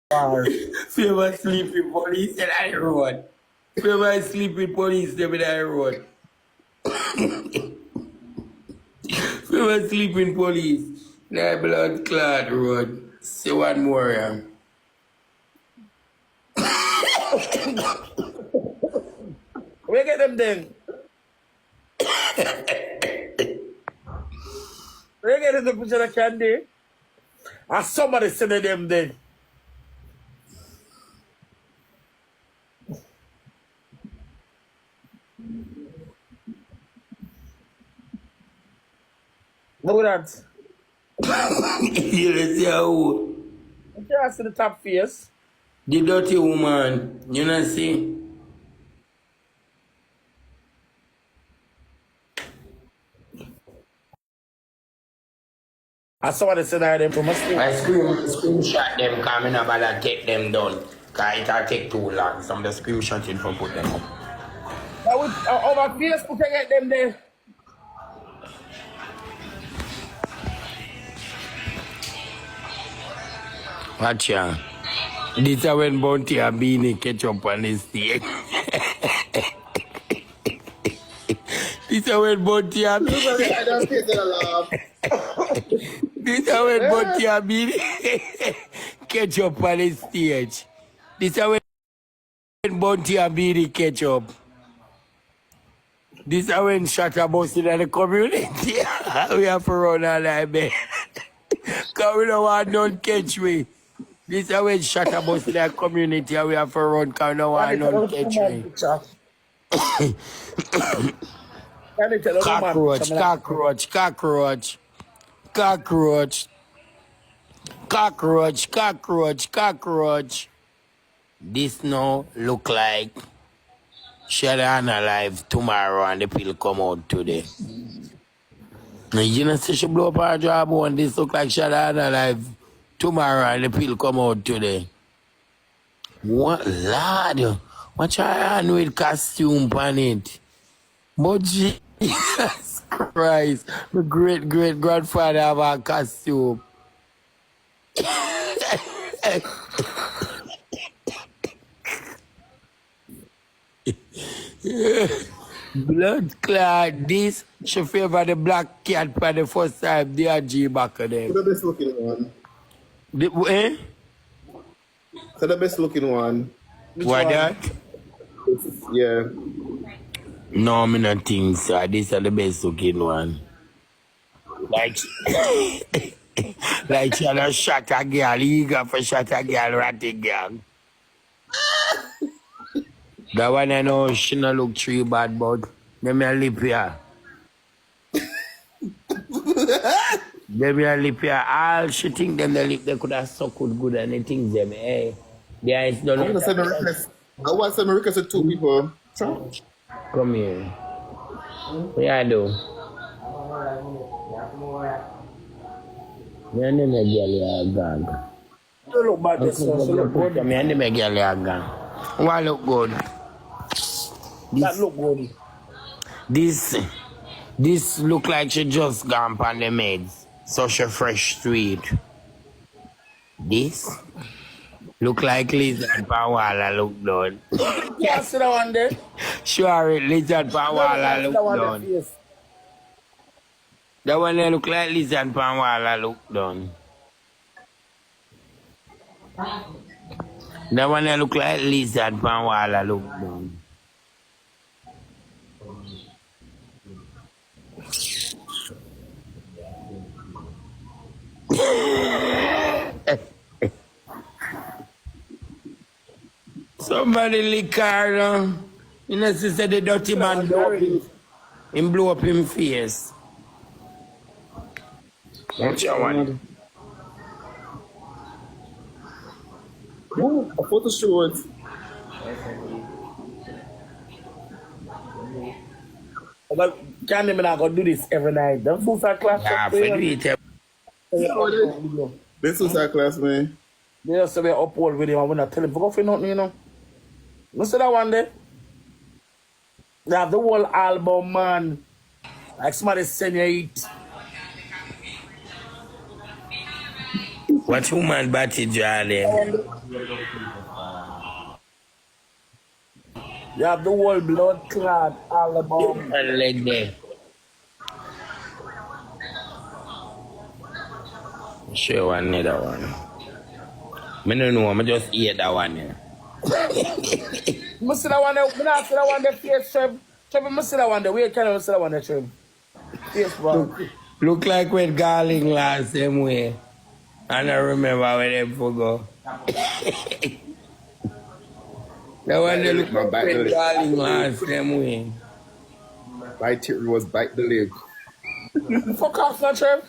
Famous sleeping police and I road. Famous sleeping police them in I road. Famous sleeping police. Na blood clot road. Say one more yeah. Where get them then? Where get them picture of candy? And somebody send them then. Look at that. You see how You can't see the top face. the dirty woman, you know see? And somebody send them from a street. I screenshot them coming up and take them down. Cause it'll take too long. Some of the screenshotting for put them up. Now with over Facebook, you get them there. Watch ya. This is when Bounty and Beanie catch up on this steak. This is when Bounty and Beanie. This is when Bounty and Beanie catch up on the stage. This is when Bounty and Beanie catch up. This is when Shatta busting in the community. We have to run all like that. Because we don't want none catch me. This is when Shatta busting in the community and we have to run because we don't want none catch me. Cockroach, cockroach, cockroach, cockroach, cockroach, cockroach, cockroach. This now look like Shadana alive tomorrow and the pill come out today. You know, see she blow up her job and this look like Shadana alive tomorrow and the pill come out today. What lad? What you with costume on it? But Jesus Christ, my great grandfather have a costume. Blood clot, this she favor the black cat for the first time. They are G back of them. The best looking one. Eh? So the best looking one. What that? Yeah. No, me not think so. This is the best looking one. Like, like she had shot a girl, eager for shot a girl, ratty girl. That one I know she not look too bad, but them a lip here. Them a lip here. All she think them the lip they could have sucked good and they think them, eh. The eyes don't I want to send a request. I want to send a request to 2 people. Come here. What you do? Me and them a girl a gang. You look bad this one. So look good. Me and them a girl a gang. What look good? That look good. This look like she just gone on the meds. Such a fresh sweet. This look like lizard Pawala look done. Yeah, see that one there? Sure, lizard Pawala look done. That one there look like lizard Pawala look done. That one there look like lizard Pawala look done. Somebody lick her. You know, she said the dirty man blow up him blow up him face. What you want? Ooh, a photo shoot. But can't even not gonna do this every night. Them fools are class. Yeah, for do it. This was our class, man. They just say we upload with him and we not tell him for nothing, you know. You see that one there? They have the whole album, man. Like somebody send you it. What woman batty draw them? You have the whole blood clot album. And leg there. Show another one. I don't know, I just eat that one. Yeah. I see that one there. I not see that one there face, Trev. Trev, I see that one there. Wait, can I see that one there, Trev? Face, man. Look like when Garling last same way. And I remember where them for go. That one they look like when Garling last same way. Bite it was bite the leg. Fuck off now, Trev.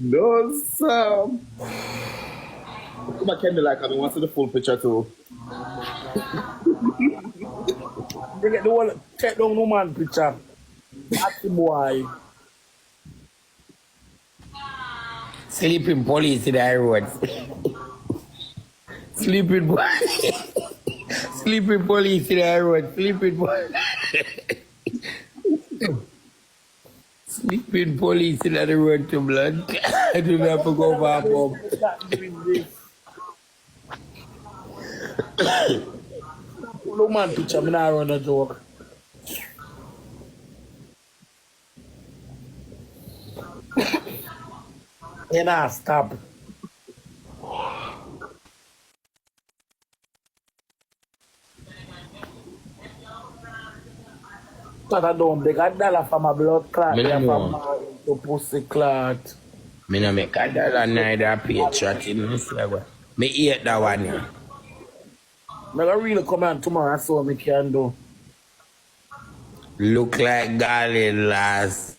No, Sam. Come on, Candy, like I don't want to see the full picture too. They get the whole take down woman picture. That's the boy. Sleeping police in the road. Sleeping boy. Sleeping police in the road. Sleeping boy. Sleeping police in the road to blood. I do not have to go back home. Woman picture, I'm not run a joke. You nah stop. But I don't make $1 from my blood clot. Me From no my to pussy clot. Me no make $1 neither pay chatting. Me eat that one. Yeah. I'm gonna really come on tomorrow and see what I can do. Look like Garling last.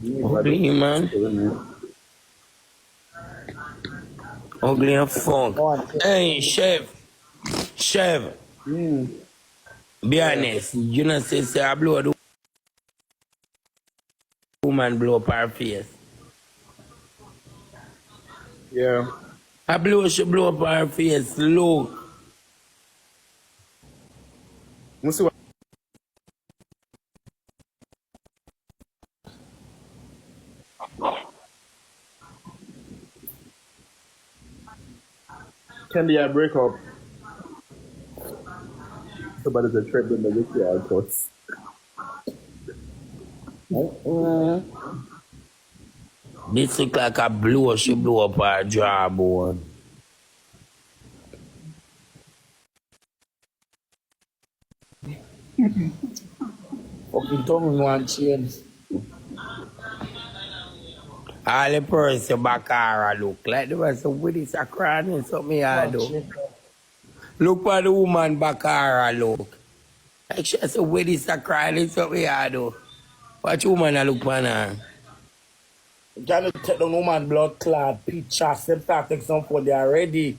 Ugly, man. Ugly and funk. Hey, chef. Chef. Be honest. You know, say I blow the woman blow up her face. Yeah. I she blow up her face. Look. Let's see what. Candy, I break up. Somebody's a trip in the wiki, of course. This look like a blow. She blow up her jawbone. Fucking tongue in one chain. All the person back her look like there was some with this a crying and something I do. Look for the woman back her look. Like she has a with this a crying and something I do. Watch woman I look for her. Johnny take the woman blood clot picture. Them start take some for they already.